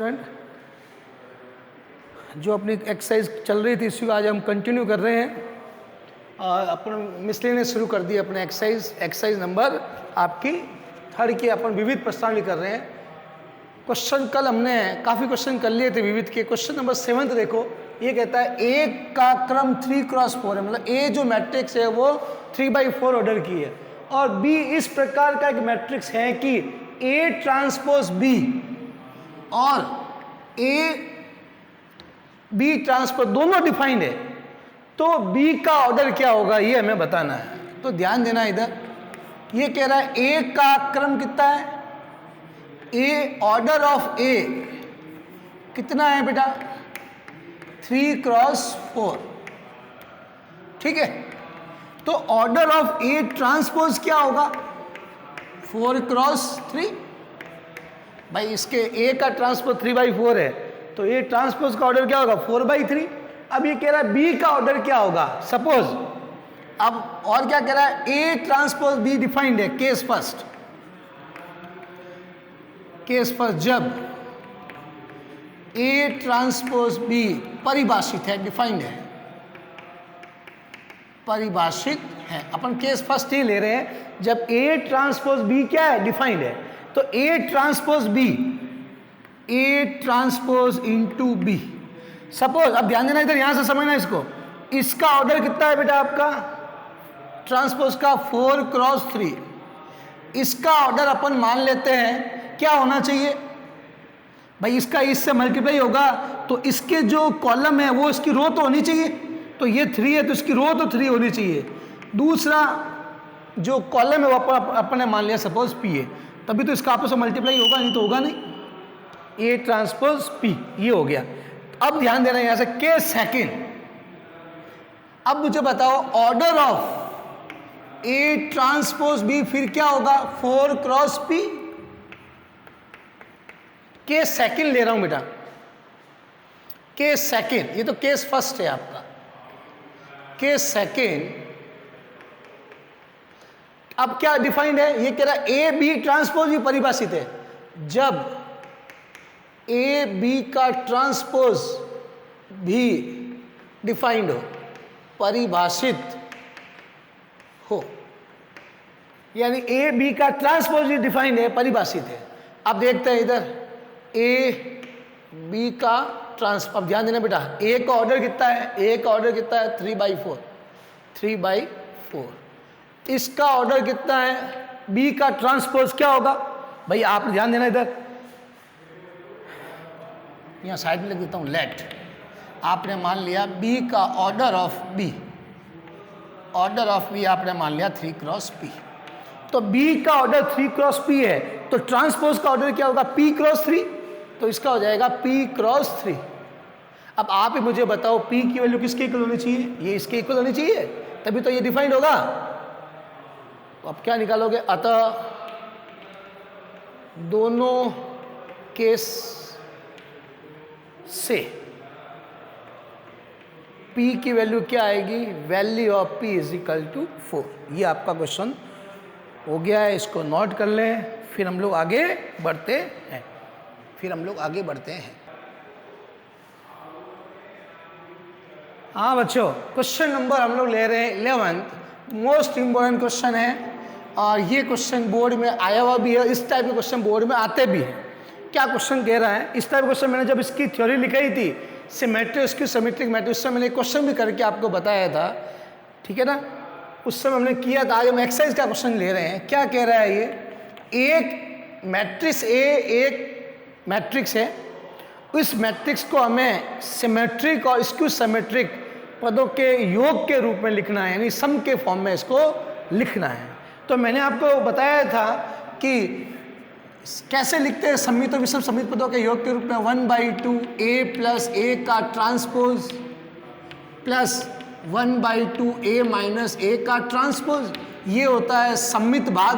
Student, जो अपनी exercise चल रही थी इसी को आज हम कंटिन्यू कर रहे हैं और अपन मिसलेनियस शुरू कर दी अपने एक्सरसाइज नंबर आपकी 3 की अपन विविध प्रश्नावली कर रहे हैं। क्वेश्चन कल हमने काफ़ी क्वेश्चन कर लिए थे विविध के। क्वेश्चन नंबर 7 देखो, ये कहता है ए का क्रम 3x4 है, मतलब ए जो मैट्रिक्स है वो 3/4 ऑर्डर की है और बी इस प्रकार का एक मैट्रिक्स है कि ए ट्रांसपोज बी और ए बी ट्रांसपोज दोनों डिफाइंड है, तो बी का ऑर्डर क्या होगा ये हमें बताना है। तो ध्यान देना इधर, ये कह रहा है ए का क्रम कितना है, ए ऑर्डर ऑफ ए कितना है बेटा 3x4, ठीक है। तो ऑर्डर ऑफ ए ट्रांसपोज क्या होगा 4x3। भाई इसके ए का ट्रांसपोज 3/4 है तो ए ट्रांसपोज का ऑर्डर क्या होगा 4/3। अब ये कह रहा है बी का ऑर्डर क्या होगा, सपोज अब और क्या कह रहा है ए ट्रांसपोज बी डिफाइंड है। केस फर्स्ट जब ए ट्रांसपोज बी परिभाषित है, डिफाइंड है, परिभाषित है, अपन केस फर्स्ट ही ले रहे हैं। जब ए ट्रांसपोज बी क्या है डिफाइंड है, तो A transpose B, A transpose into B, suppose अब ध्यान देना इधर, यहां से समझना इसको, इसका ऑर्डर कितना है बेटा आपका ट्रांसपोज का 4x3। इसका ऑर्डर अपन मान लेते हैं क्या होना चाहिए भाई, इसका इससे मल्टीप्लाई होगा तो इसके जो कॉलम है वो इसकी रो तो होनी चाहिए, तो ये 3 है तो इसकी रो तो 3 होनी चाहिए। दूसरा जो कॉलम है वो अपन ने मान लिया सपोज पी है, तभी तो इसका आपस में मल्टीप्लाई होगा, नहीं तो होगा नहीं। ए ट्रांसपोज पी ये हो गया। अब ध्यान देना यहां से केस सेकंड, अब मुझे बताओ order of A transpose B फिर क्या होगा 4x p। केस सेकंड ले रहा हूं बेटा, केस सेकंड, ये तो केस फर्स्ट है आपका। केस सेकंड अब क्या डिफाइंड है, ये कह रहा है ए बी ट्रांसपोज भी परिभाषित है। जब ए बी का ट्रांसपोज भी डिफाइंड हो, परिभाषित हो, यानी ए बी का ट्रांसपोज भी डिफाइंड है, परिभाषित है। अब देखते हैं इधर ए बी का अब ध्यान देना बेटा, ए का ऑर्डर कितना है, ए का ऑर्डर कितना है 3/4। इसका ऑर्डर कितना है, बी का ट्रांसपोज क्या होगा भाई, आप ध्यान देना इधर, यहां साइड में लिख देता हूं लेट। आपने मान लिया बी का order of B, order of B आपने मान लिया 3x p। तो बी का ऑर्डर 3x p है तो ट्रांसपोज का ऑर्डर क्या होगा p×3, तो इसका हो जाएगा p×3। अब आप ही मुझे बताओ p की वैल्यू किसके इक्वल होनी चाहिए, ये इसके इक्वल होनी चाहिए, तभी तो ये डिफाइंड होगा। तो अब क्या निकालोगे, अतः दोनों केस से p की वैल्यू क्या आएगी, वैल्यू ऑफ p = 4। ये आपका क्वेश्चन हो गया है, इसको नोट कर लें, फिर हम लोग आगे बढ़ते हैं। हाँ बच्चों, क्वेश्चन नंबर हम लोग ले रहे हैं 11th, मोस्ट इम्पोर्टेंट क्वेश्चन है और ये क्वेश्चन बोर्ड में आया हुआ भी है, इस टाइप के क्वेश्चन बोर्ड में आते भी हैं। क्या क्वेश्चन कह रहा है, इस टाइप क्वेश्चन मैंने जब इसकी थ्योरी लिखाई थी सिमेट्रिक मैट्रिक्स से मैंने क्वेश्चन भी करके आपको बताया था, ठीक है ना, उस समय हमने किया था। आज हम एक्सरसाइज का क्वेश्चन ले रहे हैं। क्या कह रहा है ये, एक मैट्रिक्स ए एक मैट्रिक्स है, इस मैट्रिक्स को हमें सिमेट्रिक और स्क्यू सिमेट्रिक पदों के योग के रूप में लिखना है, यानी सम के फॉर्म में इसको लिखना है। तो मैंने आपको बताया था कि कैसे लिखते हैं सममित और विषम सममित पदों के योग के रूप में, 1/2 a प्लस a का transpose plus 1/2 a minus a का ट्रांसपोज, ये होता है सममित भाग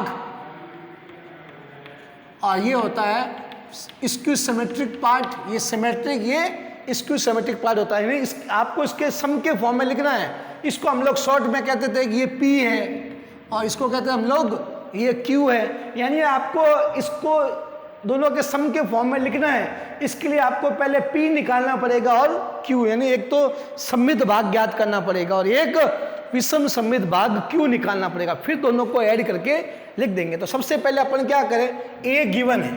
और ये होता है स्क्यू सिमेट्रिक पार्ट। ये सिमेट्रिक, ये स्क्यू सिमेट्रिक पार्ट होता है, नहीं आपको इसके सम के फॉर्म में लिखना है। इसको हम लोग शॉर्ट में कहते थे कि ये p है और इसको कहते हैं हम लोग ये Q है, यानी आपको इसको दोनों के सम के फॉर्म में लिखना है, इसके लिए आपको पहले P निकालना पड़ेगा और Q, यानी एक तो सममित भाग ज्ञात करना पड़ेगा और एक विषम सममित भाग Q निकालना पड़ेगा, फिर दोनों को ऐड करके लिख देंगे। तो सबसे पहले अपन क्या करें, A गिवन है,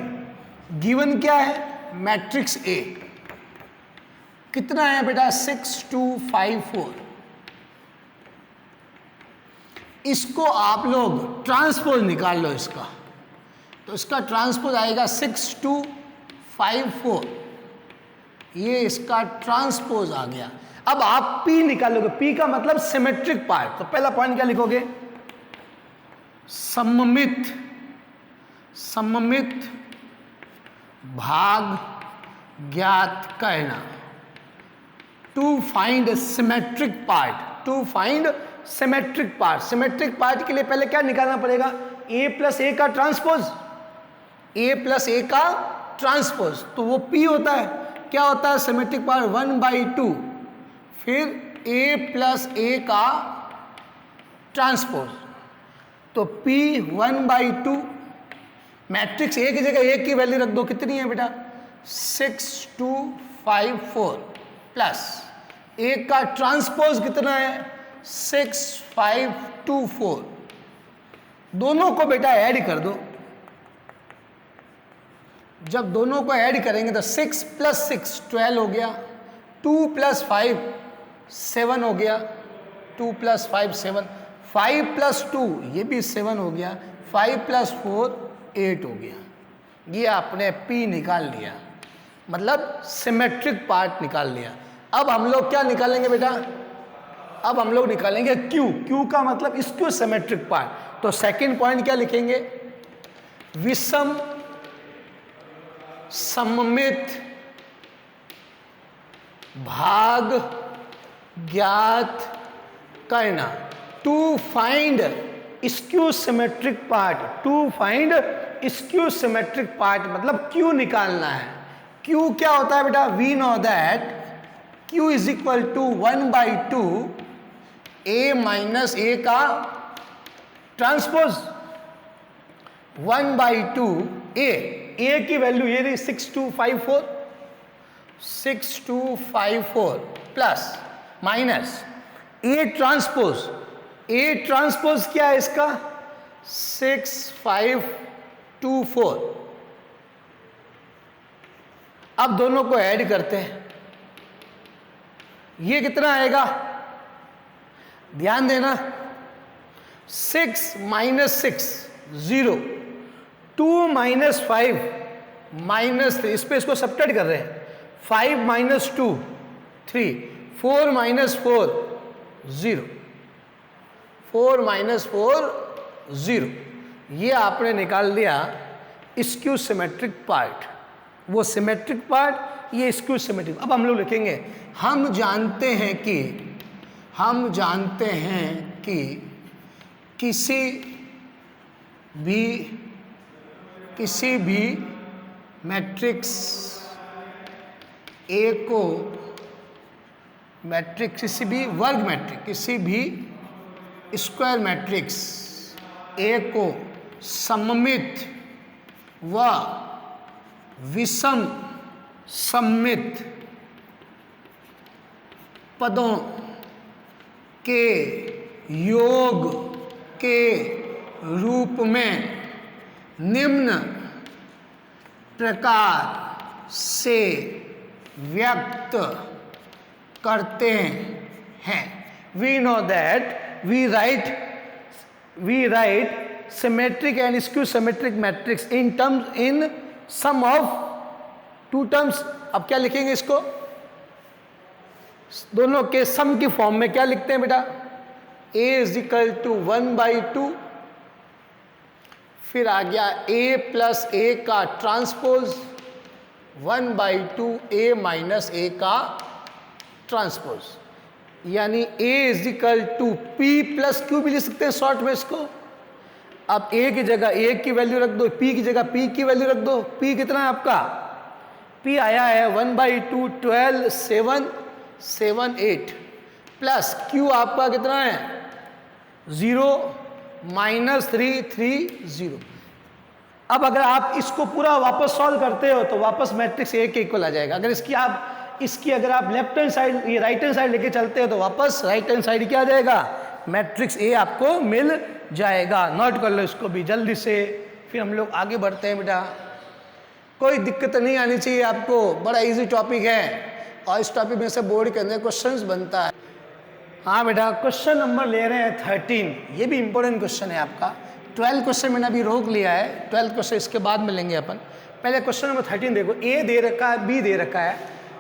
गिवन क्या है, मैट्रिक्स A कितना है बेटा 6 2 5 4, इसको आप लोग ट्रांसपोज निकाल लो इसका, तो इसका ट्रांसपोज आएगा 6 2 5 4, ये इसका ट्रांसपोज आ गया। अब आप P निकालोगे, P का मतलब सिमेट्रिक पार्ट, तो पहला पॉइंट क्या लिखोगे, सममित सममित भाग ज्ञात करना, to find symmetric part, to find symmetric part. Symmetric part के लिए पहले क्या निकालना पड़ेगा, A प्लस ए का ट्रांसपोज, A प्लस ए का ट्रांसपोज, तो वो P होता है, क्या होता है सिमेट्रिक पार्ट 1/2, फिर A प्लस ए का ट्रांसपोज, तो P 1/2, मैट्रिक्स A की जगह A की वैल्यू रख दो, कितनी है बेटा 6 2 5 4, प्लस A का ट्रांसपोज कितना है 6 5 2 4, दोनों को बेटा ऐड कर दो। जब दोनों को ऐड करेंगे तो 6 प्लस 6 12 हो गया, 2 प्लस 5 7 हो गया, 2 प्लस 5 7, 5 प्लस 2 ये भी 7 हो गया, 5 प्लस 4 8 हो गया। ये आपने P निकाल लिया, मतलब सिमेट्रिक पार्ट निकाल लिया। अब हम लोग क्या निकालेंगे बेटा, अब हम लोग निकालेंगे Q, Q का मतलब स्क्यू सिमेट्रिक पार्ट। तो सेकंड पॉइंट क्या लिखेंगे, विषम सममित भाग ज्ञात करना, to find skew symmetric part, to find skew symmetric part मतलब Q निकालना है। Q क्या होता है बेटा, we know that Q is equal to 1/2 A minus A का ट्रांसपोज, 1/2 A की वैल्यू ये रही 6 2 5 4, 6 2 5 4 plus minus A transpose, A transpose क्या है इसका 6 5 2 4। अब दोनों को ऐड करते हैं, ये कितना आएगा, ध्यान देना 6 माइनस 6 0, 2 माइनस 5 माइनस 3, इस पे इसको सब्ट्रैक्ट कर रहे हैं, 5 माइनस 2 3, 4 माइनस 4 0, 4 माइनस 4 0, ये आपने निकाल दिया स्क्यू सिमेट्रिक पार्ट, वो सिमेट्रिक पार्ट ये स्क्यू सिमेट्रिक। अब हम लोग लिखेंगे, हम जानते हैं कि किसी भी मैट्रिक्स ए को मैट्रिक्स, किसी भी वर्ग मैट्रिक्स, किसी भी स्क्वायर मैट्रिक्स ए को सममित व विषम सममित पदों के योग के रूप में निम्न प्रकार से व्यक्त करते हैं। We know that we write symmetric and skew symmetric matrix in terms in sum of two terms. अब क्या लिखेंगे इसको, दोनों के सम की फॉर्म में क्या लिखते हैं बेटा, a इज इक्वल टू 1/2, फिर आ गया a प्लस ए का ट्रांसपोज 1/2 a माइनस ए का ट्रांसपोज, यानी a is equal to p plus Q भी लिख सकते हैं शॉर्ट में इसको। अब a की जगह a की वैल्यू रख दो, p की जगह p की वैल्यू रख दो। p कितना है आपका, p आया है 1/2 12 7 7 8 प्लस q आपका कितना है 0 माइनस 3 3 0। अब अगर आप इसको पूरा वापस सॉल्व करते हो तो वापस मैट्रिक्स ए के इक्वल आ जाएगा। अगर इसकी अगर आप लेफ्ट हैंड साइड ये राइट हैंड साइड लेके चलते हो तो वापस राइट हैंड साइड क्या आ जाएगा, मैट्रिक्स ए आपको मिल जाएगा। नोट कर लो इसको भी जल्दी से, फिर हम लोग आगे बढ़ते हैं बेटा। कोई दिक्कत नहीं आनी चाहिए आपको, बड़ा इजी टॉपिक है और इस टॉपिक में से बोर्ड के अंदर क्वेश्चंस बनता है। हाँ बेटा, क्वेश्चन नंबर ले रहे हैं 13, ये भी इंपॉर्टेंट क्वेश्चन है आपका। 12 क्वेश्चन मैंने अभी रोक लिया है, 12 क्वेश्चन इसके बाद में लेंगे अपन। पहले क्वेश्चन नंबर 13 देखो, ए दे रखा है, बी दे रखा है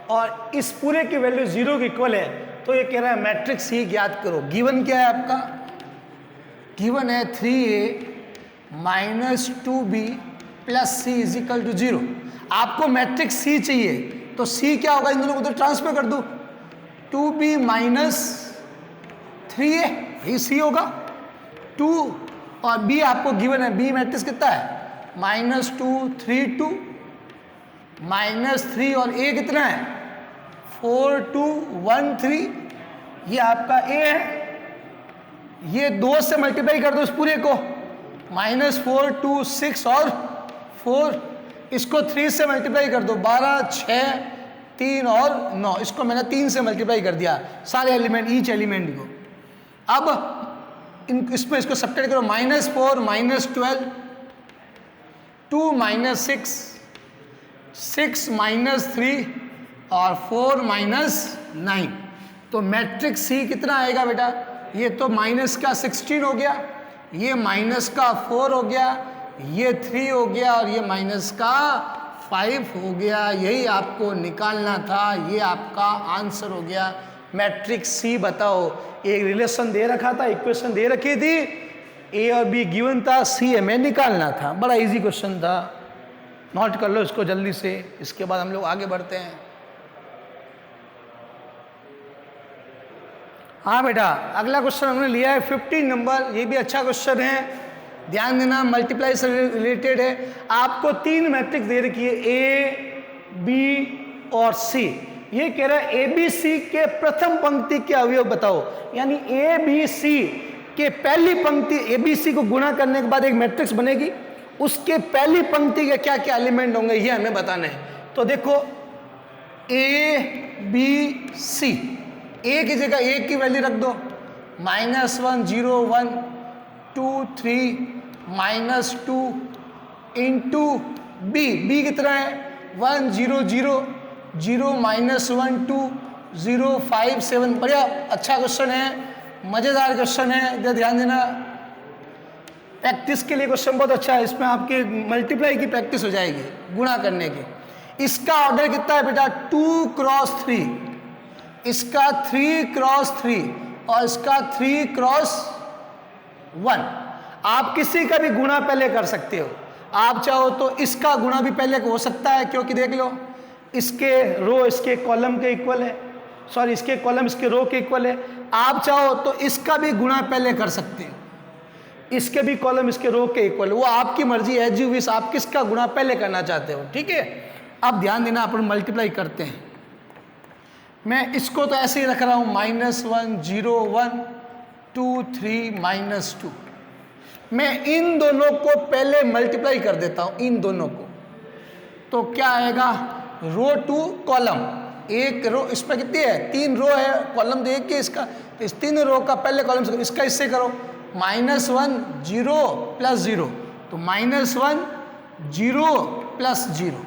और इस पूरे की वैल्यू 0 के इक्वल है, तो ये कह रहा है मैट्रिक्स सी ज्ञात करो। गिवन क्या है आपका, गिवन है 3a minus 2b plus C is equal to 0। आपको मैट्रिक्स सी चाहिए तो सी क्या होगा, इन दोनों को तो ट्रांसफर कर दो, 2b माइनस 3a, ये सी होगा। 2 और b आपको गिवन है, b मैट्रिक्स कितना है -2 3 2 -3 और a कितना है 4 2 1 3, ये आपका a है। ये 2 से मल्टीप्लाई कर दो इस पूरे को, -4 2 6 और 4, इसको 3 से मल्टीप्लाई कर दो, 12 6 3 और 9, इसको मैंने 3 से मल्टीप्लाई कर दिया सारे एलिमेंट, ईच एलिमेंट को। अब इसमें इसको सब्ट्रैक्ट करो, -4 -12 2 -6 6 -3 और 4 -9, तो मैट्रिक्स सी कितना आएगा बेटा, ये तो माइनस का 16 हो गया, ये माइनस का 4 हो गया, ये 3 हो गया और ये माइनस का 5 हो गया। यही आपको निकालना था, ये आपका आंसर हो गया। मैट्रिक्स सी बताओ, एक रिलेशन दे रखा था, इक्वेशन दे रखी थी, ए और बी गिवन था, सी हमें निकालना था। बड़ा इजी क्वेश्चन था, नोट कर लो इसको जल्दी से, इसके बाद हम लोग आगे बढ़ते हैं। हाँ बेटा, अगला क्वेश्चन हमने लिया है 15 नंबर, ये भी अच्छा क्वेश्चन है, ध्यान देना, मल्टीप्लाई से रिलेटेड है। आपको 3 मैट्रिक्स दे रखी है, ए बी और सी। ये कह रहा है ए बी सी के प्रथम पंक्ति के अवयव बताओ, यानी ए बी सी के पहली पंक्ति, ए बी सी को गुणा करने के बाद एक मैट्रिक्स बनेगी, उसके पहली पंक्ति के क्या क्या एलिमेंट होंगे ये हमें बताना है। तो देखो ए बी सी, ए की जगह ए की वैल्यू रख दो, -1 0 1 2 3 -2 इंटू बी, बी कितना है 1 0 0 0 -1 2 0 5 7। बढ़िया, अच्छा क्वेश्चन है, मज़ेदार क्वेश्चन है, इधर ध्यान देना। प्रैक्टिस के लिए क्वेश्चन बहुत अच्छा है, इसमें आपके मल्टीप्लाई की प्रैक्टिस हो जाएगी, गुणा करने की। इसका ऑर्डर कितना है बेटा 2 क्रॉस 3, इसका 3 क्रॉस 3 और इसका 3 क्रॉस 1। आप किसी का भी गुणा पहले कर सकते हो, आप चाहो तो इसका गुणा भी पहले हो सकता है, क्योंकि देख लो इसके रो इसके कॉलम के इक्वल है, सॉरी इसके कॉलम इसके रो के इक्वल है। आप चाहो तो इसका भी गुणा पहले कर सकते हो, इसके भी कॉलम इसके रो के इक्वल, वो आपकी मर्जी है, एज यू विश, आप किसका गुणा पहले करना चाहते हो, ठीक है। अब ध्यान देना, अपन मल्टीप्लाई करते हैं। मैं इसको तो ऐसे ही रख रहा हूँ, -1 0 1 2 3 -2। मैं इन दोनों को पहले मल्टीप्लाई कर देता हूँ, इन दोनों को, तो क्या आएगा रो टू कॉलम, एक रो इसमें कितनी है 3 रो है, कॉलम तो एक ही इसका, तो इस 3 रो का पहले कॉलम से इसका इससे करो, -1 0 प्लस 0, तो -1 0 प्लस 0,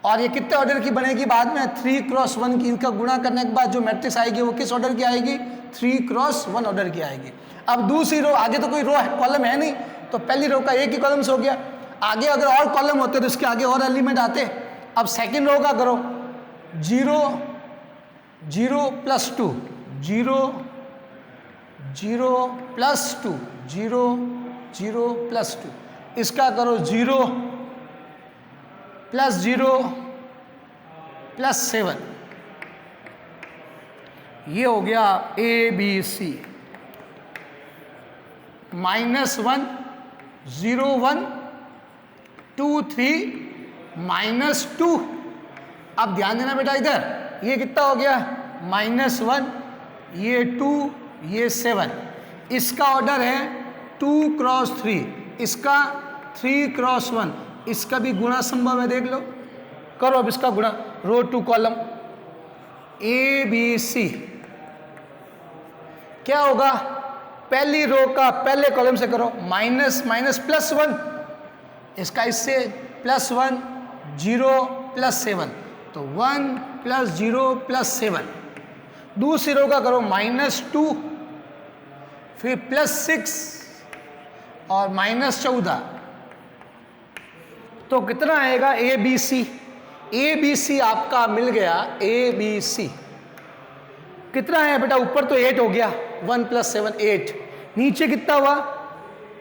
और ये कितने ऑर्डर की बनेगी बाद में 3 क्रॉस 1 की, इनका गुणा करने के बाद जो मैट्रिक्स आएगी वो किस ऑर्डर की आएगी 3 क्रॉस 1 ऑर्डर की आएगी। अब दूसरी रो, आगे तो कोई रो है कॉलम है नहीं, तो पहली रो का एक ही कॉलम से हो गया, आगे अगर और कॉलम होते तो इसके आगे और एलिमेंट आते। अब सेकंड रो का करो, 0 0 प्लस 2 0 0 प्लस 2 0 0 प्लस 2, इसका करो 0 प्लस 0 प्लस 7, ये हो गया ए बी सी। -1 0 1 2 3 -2। अब ध्यान देना बेटा, इधर ये कितना हो गया -1, ये 2, ये 7, इसका ऑर्डर है 2 क्रॉस 3, इसका 3 क्रॉस 1, इसका भी गुणा संभव है, देख लो, करो अब इसका गुणा, row two column A B C, क्या होगा, पहली रो का पहले कॉलम से करो, माइनस माइनस प्लस 1, इसका इससे +1 0 +7, तो 1 + 0 +7, दूसरी रो का करो -2, फिर +6 और -14, तो कितना आएगा ए बी सी, ए बी सी आपका मिल गया, ए बी सी कितना है बेटा, ऊपर तो 8 हो गया, 1 + 7 8, नीचे कितना हुआ,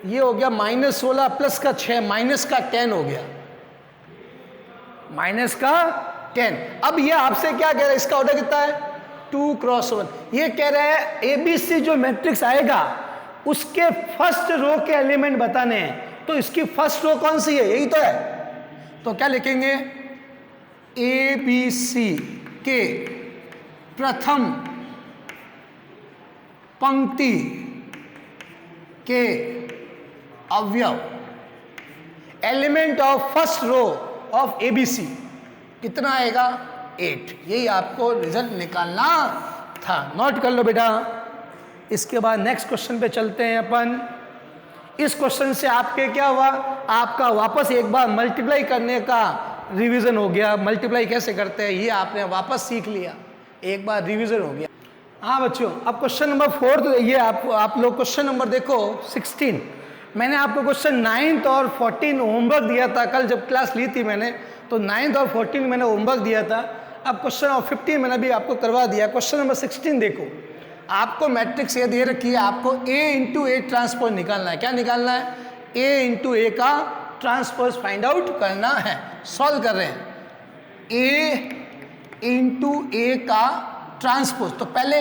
ये हो गया -16 प्लस का 6 माइनस का 10 हो गया, माइनस का 10। अब ये आपसे क्या कह रहा है, इसका ऑर्डर कितना है, 2 क्रॉस 1, ये कह रहा है एबीसी जो मैट्रिक्स आएगा उसके फर्स्ट रो के एलिमेंट बताने हैं, तो इसकी फर्स्ट रो कौन सी है, यही तो है, तो क्या लिखेंगे, ए बी सी के प्रथम पंक्ति के अवयव, element of first row of ABC कितना आएगा, 8, यही आपको रिजल्ट निकालना था, नोट कर लो बेटा। इसके बाद नेक्स्ट क्वेश्चन पे चलते हैं अपन। इस क्वेश्चन से आपके क्या हुआ, आपका वापस एक बार मल्टीप्लाई करने का रिवीजन हो गया, मल्टीप्लाई कैसे करते हैं ये आपने वापस सीख लिया, एक बार रिवीजन हो गया। हाँ बच्चों, अब क्वेश्चन नंबर 4, तो ये आप लोग क्वेश्चन नंबर देखो 16, मैंने आपको क्वेश्चन 9th और 14 होमवर्क दिया था, कल जब क्लास ली थी मैंने, तो 9th और 14 मैंने होमवर्क दिया था, अब क्वेश्चन नंबर 15 मैंने भी आपको करवा दिया। क्वेश्चन नंबर 16 देखो, आपको मैट्रिक्स ये दे रखी है, आपको A × A ट्रांसपोज निकालना है, क्या निकालना है, A × A का ट्रांसपोज फाइंड आउट करना है, सॉल्व कर रहे हैं, A × A का ट्रांसपोज, तो पहले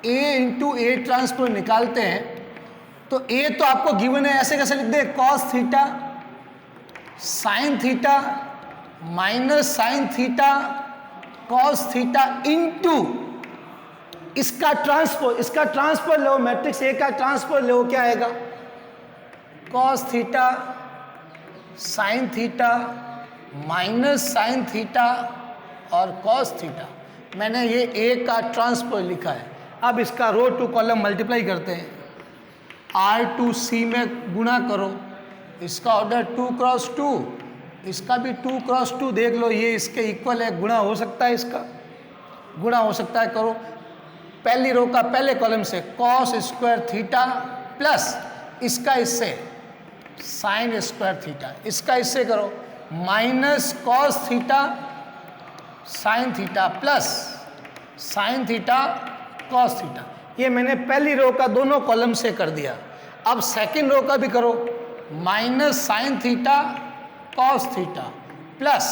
A × A ट्रांसपोज निकालते हैं, तो A तो आपको गिवन है, ऐसे कैसे लिख दे, cos theta sin theta minus sin theta cos theta into इसका ट्रांसपोज लो, मैट्रिक्स A का ट्रांसपोज लो, क्या आएगा, cos theta sin theta minus sin theta और cos थीटा, मैंने ये A का ट्रांसपोज लिखा है। अब इसका रो टू कॉलम मल्टीप्लाई करते हैं, R2C में गुणा करो, इसका ऑर्डर 2 क्रॉस 2, इसका भी 2 क्रॉस 2, देख लो ये इसके इक्वल है, गुणा हो सकता है, इसका गुणा हो सकता है, करो, पहली रो का पहले कॉलम से cos² थीटा प्लस इसका इससे sin² थीटा, इसका इससे करो minus cos theta sin theta plus sin theta cos theta, ये मैंने पहली रो का दोनों कॉलम से कर दिया। अब सेकंड रो का भी करो, minus sin theta cos theta plus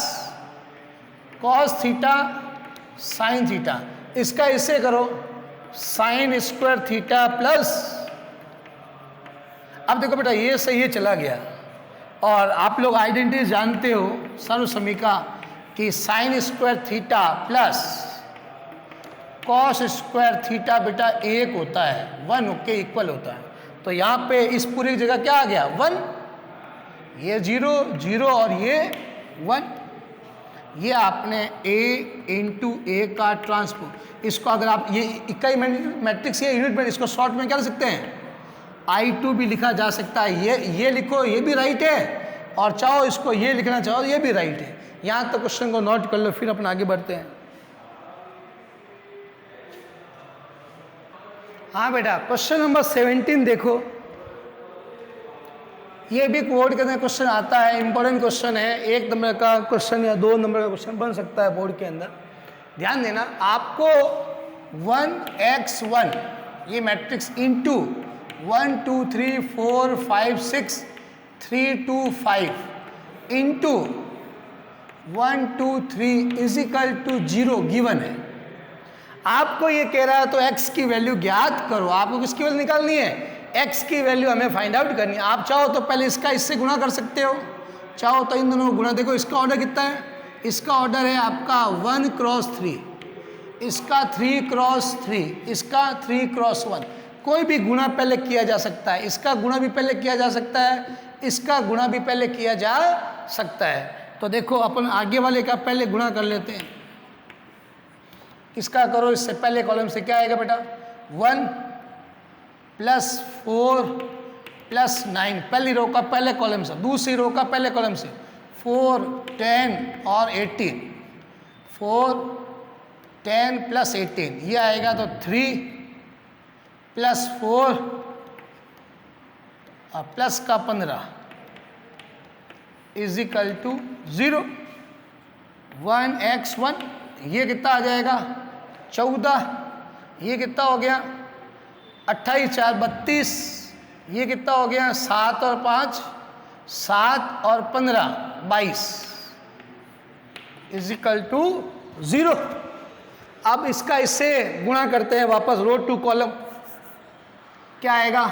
cos theta sin theta, इसका इससे करो sin² थीटा प्लस, अब देखो बेटा ये सही है, चला गया, और आप लोग आइडेंटिटी जानते हो सर्वसमीका कि sin² theta plus cos² theta बेटा 1 होता है, 1 के इक्वल होता है, तो यहाँ पे इस पूरी जगह क्या आ गया, 1, ये 0 0 और ये 1, ये आपने A × A का ट्रांसपोज, इसको अगर आप ये इकाई मैट्रिक्स ये यूनिट में, इसको शॉर्ट में क्या लिख सकते हैं, I2 भी लिखा जा सकता है, ये लिखो, ये भी राइट है, और चाहो इसको ये लिखना चाहो ये भी राइट है। यहाँ तक क्वेश्चन को नोट कर लो, फिर अपन आगे बढ़ते हैं। हाँ बेटा, क्वेश्चन नंबर 17 देखो, ये भी बोर्ड के अंदर क्वेश्चन आता है, इंपॉर्टेंट क्वेश्चन है, 1 नंबर का क्वेश्चन या 2 नंबर का क्वेश्चन बन सकता है बोर्ड के अंदर। ध्यान देना, आपको 1x1 ये matrix into 1 2 3 4 5 6 3 2 5 into 1 2 3 is equal to 0 given है। आपको ये कह रहा है तो x की वैल्यू ज्ञात करो, आपको किसकी वैल्यू निकालनी है, x की वैल्यू हमें फाइंड आउट करनी है। आप चाहो तो पहले इसका इससे गुणा कर सकते हो, चाहो तो इन दोनों को गुणा, देखो इसका ऑर्डर कितना है, इसका ऑर्डर है आपका 1 क्रॉस 3, इसका 3 क्रॉस 3, इसका 3 क्रॉस 1, कोई भी गुणा पहले किया जा सकता है, इसका गुणा भी पहले किया जा सकता है, इसका गुणा भी पहले किया जा सकता है। तो देखो अपन आगे वाले का पहले गुणा कर लेते हैं। इसका करो, इससे पहले कॉलम से क्या आएगा बेटा, 1 + 4 + 9, पहली रो का पहले कॉलम से, दूसरी रो का पहले कॉलम से 4, 10 और 18, 4, 10 + 18, ये आएगा तो 3 + 4 और प्लस का 15 = 0। 1x1 ये कितना आ जाएगा 14, ये कितना हो गया 28 × 4 = 32, ये कितना हो गया 7 और 5 7 और 15 22 = 0। अब इसका इससे गुणा करते हैं वापस रो टू कॉलम। क्या आएगा,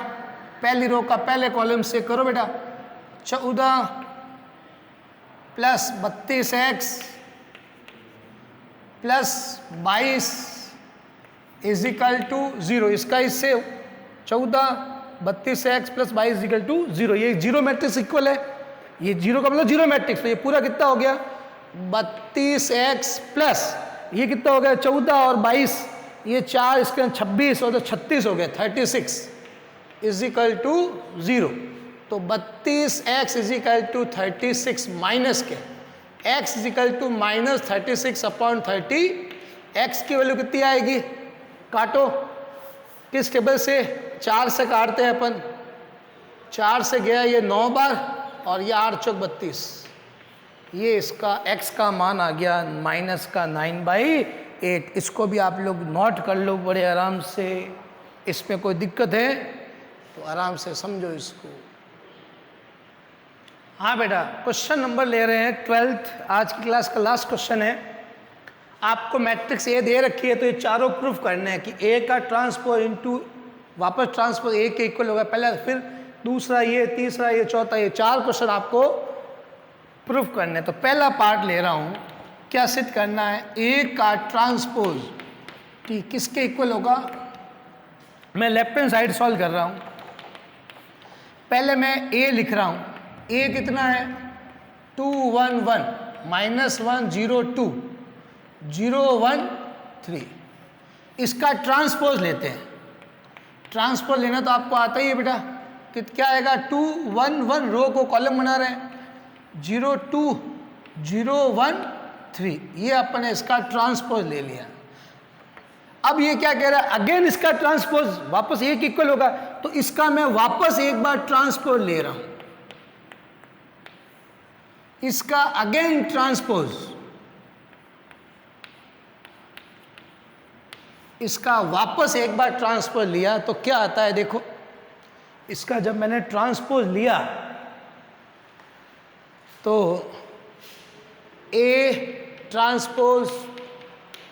पहली रो का पहले कॉलम से करो बेटा, 14 + 32x + 22 = 0। इसका इससे 14 32x + 22 = 0। ये जीरो मैट्रिक्स इक्वल है, ये जीरो का मतलब जीरो मैट्रिक्स। तो ये पूरा कितना हो गया 32x प्लस ये कितना हो गया 14 और 22, ये 4 इसके 26 और तो 36 हो गया 36 = 0। तो 32x = 36 माइनस के x = -36/30। x की वैल्यू कितनी आएगी, काटो किस टेबल से, 4 से काटते हैं अपन, 4 से गया ये 9 बार और ये 8 × 32, ये इसका x का मान आ गया -9/8। इसको भी आप लोग नोट कर लो बड़े आराम से, इसमें कोई दिक्कत है तो आराम से समझो इसको। हाँ बेटा, क्वेश्चन नंबर ले रहे हैं 12th, आज की क्लास का लास्ट क्वेश्चन है। आपको मैट्रिक्स ए दे रखी है तो ये चारों प्रूफ करने हैं कि ए का ट्रांसपोज इनटू वापस ट्रांसपोज ए के इक्वल होगा पहला, फिर दूसरा ये, तीसरा ये, चौथा ये, 4 क्वेश्चन आपको प्रूफ करने हैं। तो पहला पार्ट ले रहा हूँ, क्या सिद्ध करना है, ए का ट्रांसपोज कि किसके इक्वल होगा। मैं लेफ्ट हैंड साइड सॉल्व कर रहा हूँ। पहले मैं ए लिख रहा हूँ, ए कितना है 2 1 1 -1 0 2 0 1 3। इसका ट्रांसपोज लेते हैं। ट्रांसपोज लेना तो आपको आता ही है बेटा, क्या आएगा 2 1 1, रो को कॉलम बना रहे हैं, 0 2 0 1 3, ये अपन ने इसका ट्रांसपोज ले लिया। अब ये क्या कह रहा है, अगेन इसका ट्रांसपोज वापस एक इक्वल होगा, तो इसका मैं वापस एक बार ट्रांसपोज ले रहा हूं, इसका अगेन ट्रांसपोज, इसका वापस एक बार ट्रांसपोज लिया तो क्या आता है देखो। इसका जब मैंने ट्रांसपोज लिया तो ए ट्रांसपोज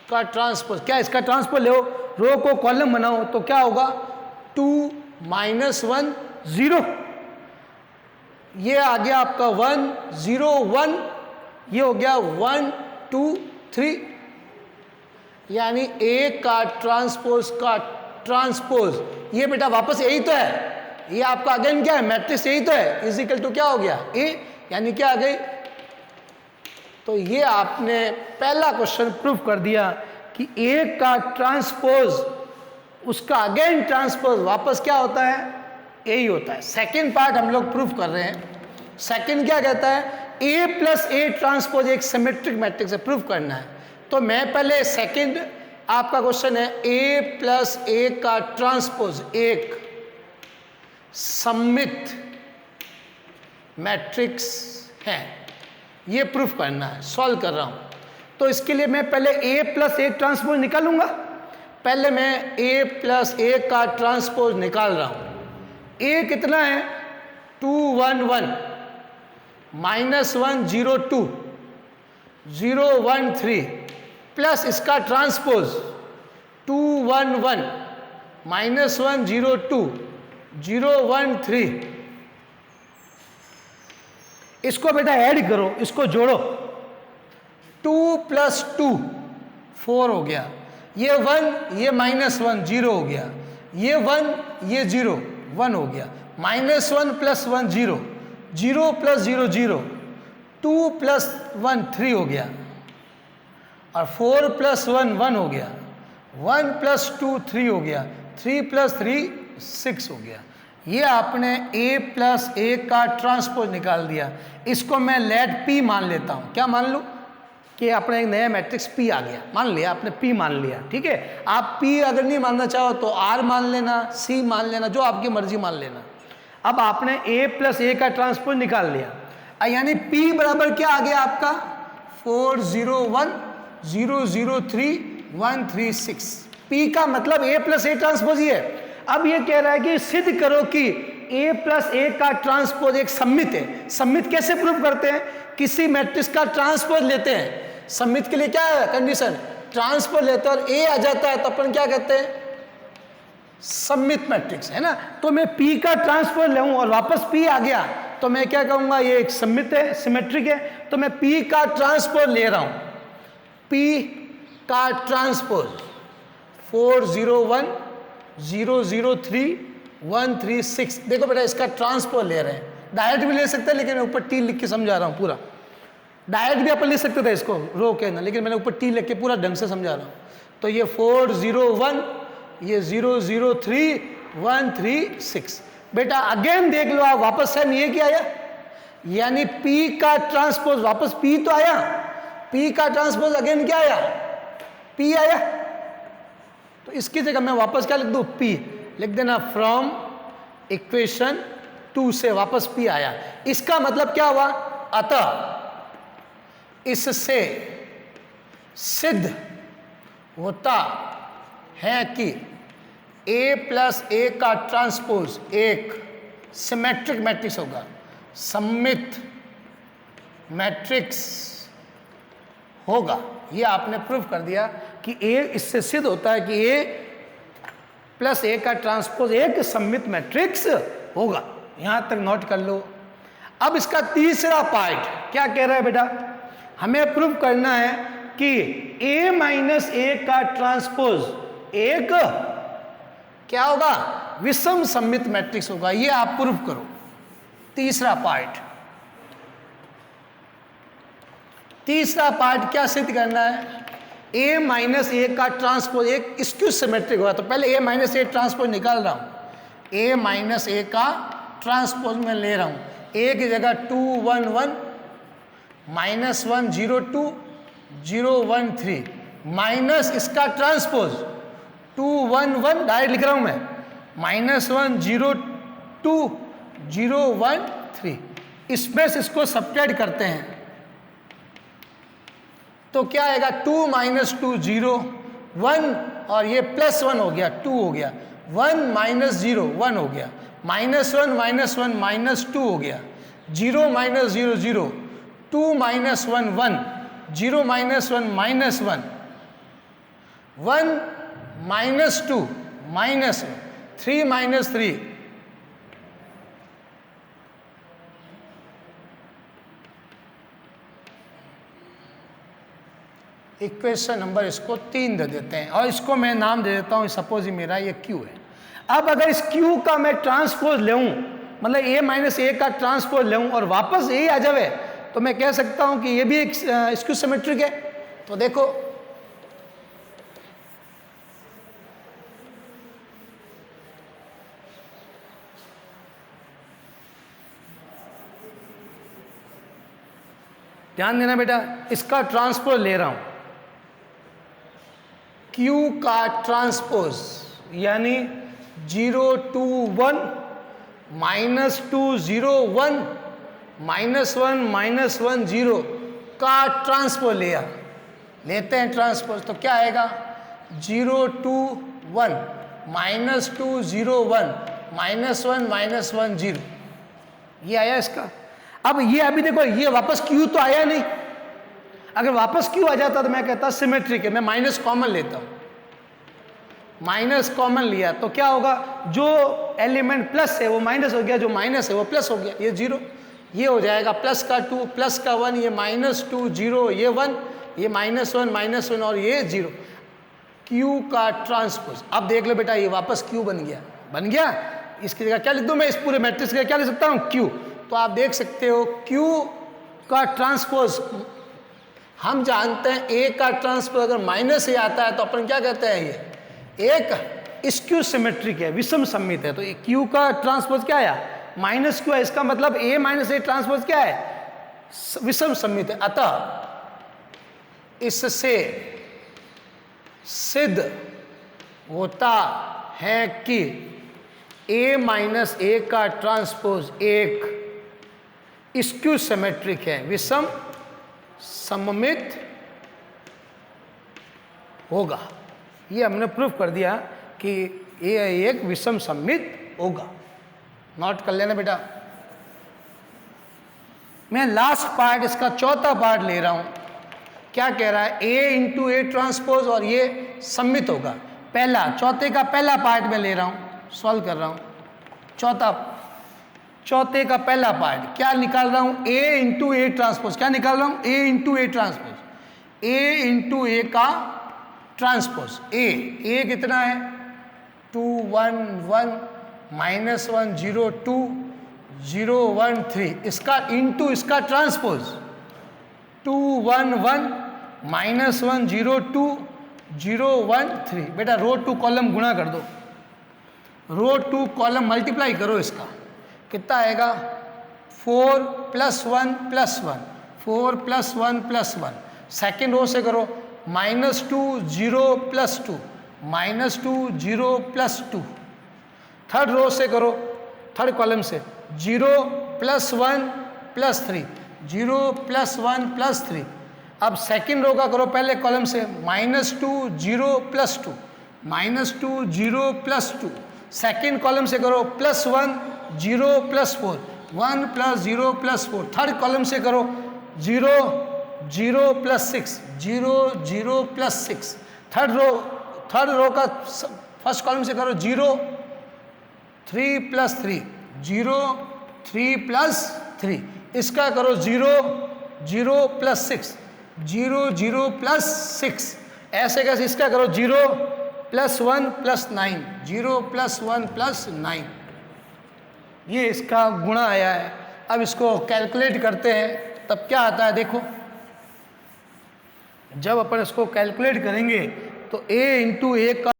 का ट्रांसपोज, क्या इसका ट्रांसपोज ले, रो को कॉलम बनाओ तो क्या होगा 2 -1 0, ये आ गया आपका 1 0 1, ये हो गया 1 2 3, यानी ए का ट्रांसपोज ये बेटा वापस यही तो है, ये आपका अगेन क्या है मैट्रिक्स यही तो है, इजिकल टू क्या हो गया ए, यानी क्या आ गई। तो ये आपने पहला क्वेश्चन प्रूफ कर दिया कि ए का ट्रांसपोज उसका अगेन ट्रांसपोज वापस क्या होता है, ए ही होता है। सेकंड पार्ट हम लोग प्रूफ कर रहे हैं। सेकंड क्या कहता है, ए प्लस ए ट्रांसपोज एक सिमेट्रिक मैट्रिक्स है, प्रूफ करना है। तो मैं पहले सेकंड आपका क्वेश्चन है ए प्लस ए का ट्रांसपोज एक सममित मैट्रिक्स है, ये प्रूफ करना है, सॉल्व कर रहा हूं। तो इसके लिए मैं पहले ए प्लस ए ट्रांसपोज निकालूंगा। पहले मैं ए प्लस ए का ट्रांसपोज निकाल रहा हूं। ए कितना है 2 1 1 -1 0 2 0 1 3 प्लस इसका ट्रांसपोज 2 1 1 -1 0 2 0 1 3। इसको बेटा ऐड करो, इसको जोड़ो, 2 + 2 4 हो गया, ये 1 ये -1 0 हो गया, ये 1 ये 0 1 हो गया, -1 + 1 0 0 प्लस 0 0, 2 प्लस 1 3 हो गया, और 4 प्लस 1 1 हो गया, 1 प्लस 2 3 हो गया, 3 प्लस 3 6 हो गया। ये आपने a प्लस ए का ट्रांसपोज निकाल दिया। इसको मैं लेट p मान लेता हूँ। क्या मान लूँ कि अपने एक नया मैट्रिक्स p आ गया, मान लिया आपने, p मान लिया, ठीक है। आप p अगर नहीं मानना चाहो तो r मान लेना, c मान लेना, जो आपकी मर्जी मान लेना। अब आपने a प्लस ए का ट्रांसपोज निकाल लिया, यानी p बराबर क्या आ गया आपका 4 0 1 0 0 3 1 3 6। p का मतलब a प्लस ए ट्रांसपोज ही है। अब ये कह रहा है कि सिद्ध करो कि a प्लस ए का ट्रांसपोज एक सममित है। सममित कैसे प्रूव करते हैं? किसी मैट्रिक्स का ट्रांसपोज लेते हैं। सममित के लिए क्या है कंडीशन? ट्रांसपोज लेते हैं और a आ जाता है तो अपन क्या कहते हैं? सममित मैट्रिक्स, है ना। तो मैं p का ट्रांसपोज लूं और वापस p आ गया तो मैं क्या कहूंगा? ये एक सममित है, सिमेट्रिक है। तो मैं p का ट्रांसपोज ले रहा हूं, p का ट्रांसपोज 4 0 1 0 0 3 1 3 6। देखो बेटा, इसका ट्रांसपोज ले रहे हैं। डायरेक्ट भी ले सकते हैं, लेकिन मैं ऊपर टी लिख के समझा रहा हूँ पूरा। डायरेक्ट भी अपन ले सकते थे इसको रो के ना, लेकिन मैंने ऊपर टी लिख के पूरा ढंग से समझा रहा हूँ। तो ये 4 0 1, ये 0 0 3 1 3 6। बेटा अगेन देख लो आप, वापस सेम ये क्या आया, यानी p का ट्रांसपोज वापस p तो आया, p का ट्रांसपोज अगेन क्या आया? p आया। तो इसकी जगह मैं वापस क्या लिख दूं? p लिख देना। फ्रॉम इक्वेशन 2 से वापस p आया। इसका मतलब क्या हुआ? अतः इससे सिद्ध होता है कि a प्लस ए का ट्रांसपोज एक सिमेट्रिक मैट्रिक्स होगा, सममित मैट्रिक्स होगा। ये आपने प्रूव कर दिया कि a, इससे सिद्ध होता है कि a प्लस ए का ट्रांसपोज एक सममित मैट्रिक्स होगा। यहां तक नोट कर लो। अब इसका तीसरा पार्ट क्या कह रहा है बेटा? हमें प्रूव करना है कि a माइनस ए का ट्रांसपोज एक क्या होगा? विषम सममित मैट्रिक्स होगा। ये आप प्रूव करो। तीसरा पार्ट, तीसरा पार्ट क्या सिद्ध करना है? a माइनस ए का ट्रांसपोज एक स्क्यू सिमेट्रिक होगा। तो पहले a माइनस ए ट्रांसपोज निकाल रहा हूं। a माइनस ए का ट्रांसपोज मैं ले रहा हूं। a की जगह 2 1 1 माइनस 1 0 2 0 1 3 माइनस इसका ट्रांसपोज 2 1 1 डायरेक्ट लिख रहा हूं मैं, माइनस 1 0 2 0 1 3। इसमें से इसको सब्ट्रैक्ट करते हैं तो क्या आएगा? 2 माइनस 2 0 1 और ये प्लस 1 हो गया, 2 हो गया। 1 माइनस 0 1 हो गया, माइनस 1 माइनस 2 हो गया। 0 minus 0 0, 2 minus 1 1, 0 minus 1 minus 1, 1 minus 2 minus 3 minus 3, equation number इसको 3 दे देते हैं और इसको मैं नाम दे देता हूं, सपोज ये मेरा ये Q है। अब अगर इस Q का मैं ट्रांसपोज लूं, मतलब a माइनस ए का ट्रांसपोज लूं और वापस a आ जावे, तो मैं कह सकता हूं कि ये भी एक स्क्यू सिमेट्रिक है। तो देखो ध्यान देना बेटा, इसका ट्रांसपोज ले रहा हूं, Q का ट्रांसपोज यानी 0 2 1 माइनस 2 0 1 माइनस 1 माइनस 1 0 का ट्रांसपोज लिया, लेते हैं ट्रांसपोज। तो क्या आएगा? 0 2 1 माइनस 2 0 1 माइनस 1 0। ये आया इसका। अब ये अभी देखो, ये वापस Q तो आया नहीं। अगर वापस Q आ जाता तो मैं कहता सिमेट्रिक है। मैं माइनस कॉमन लेता हूं, माइनस कॉमन लिया तो क्या होगा? जो एलिमेंट प्लस है वो माइनस हो गया, जो माइनस है वो प्लस हो गया। ये 0, ये हो जाएगा प्लस का 2 प्लस का 1, ये माइनस 2 0 ये 1, ये माइनस 1 और ये 0। Q का ट्रांसपोज। अब देख लो बेटा, ये वापस Q बन गया, बन गया। इसकी जगह क्या लिख दूं मैं? इस पूरे मैट्रिक्स का क्या लिख सकता हूं? Q। तो आप देख सकते हो Q का ट्रांसपोज, हम जानते हैं A का ट्रांसपोज अगर माइनस ए आता है तो अपन क्या कहते हैं, ये एक स्क्यू सिमेट्रिक है, विषम सममित है। तो Q का ट्रांसपोज क्या आया, माइनस क्यू है, इसका मतलब A माइनस ए ट्रांसपोज क्या है, विषम सममित है। अतः इससे सिद्ध होता है कि A माइनस ए का ट्रांसपोज एक स्क्यू सिमेट्रिक है, विषम सममित होगा। ये हमने प्रूफ कर दिया कि ये एक विषम सममित होगा। नोट कर लेना बेटा। मैं लास्ट पार्ट, इसका चौथा पार्ट ले रहा हूं। क्या कह रहा है, A इंटू ए ट्रांसपोज और ये सममित होगा। पहला, चौथे का पहला पार्ट मैं ले रहा हूं, सॉल्व कर रहा हूं। चौथे का पहला पार्ट क्या निकाल रहा हूं, A इंटू ए ट्रांसपोज। क्या निकाल रहा हूं, A into A transpose. A into A का ट्रांसपोज, A कितना है 2 1 1 -1 0 2 0 1 3, इसका इंटू इसका ट्रांसपोज 2 1 1 -1 0 2 0 1 3। बेटा रो 2 कॉलम गुणा कर दो, रो 2 कॉलम मल्टीप्लाई करो, इसका कितना आएगा 4 + 1 + 1 4 + 1 + 1। सेकेंड रो से करो -2 0 + 2 -2 0 + 2। थर्ड रो से करो, थर्ड कॉलम से 0 + 1 + 3 0 + 1 + 3। अब सेकेंड रो का करो पहले कॉलम से -2 0 + 2 -2 0 + 2। सेकेंड कॉलम से करो +1 0 + 4 1 + 0 + 4। थर्ड कॉलम से करो 0 0 + 6 0 0 + 6। थर्ड रो का फर्स्ट कॉलम से करो 0 3 + 3 0 3 + 3। इसका करो 0 0 + 6 0 0 + 6। ऐसे कैसे, इसका करो 0 + 1 + 9 0 + 1 + 9। ये इसका गुणा आया है। अब इसको कैलकुलेट करते हैं, तब क्या आता है देखो। जब अपन इसको कैलकुलेट करेंगे तो A इंटू ए का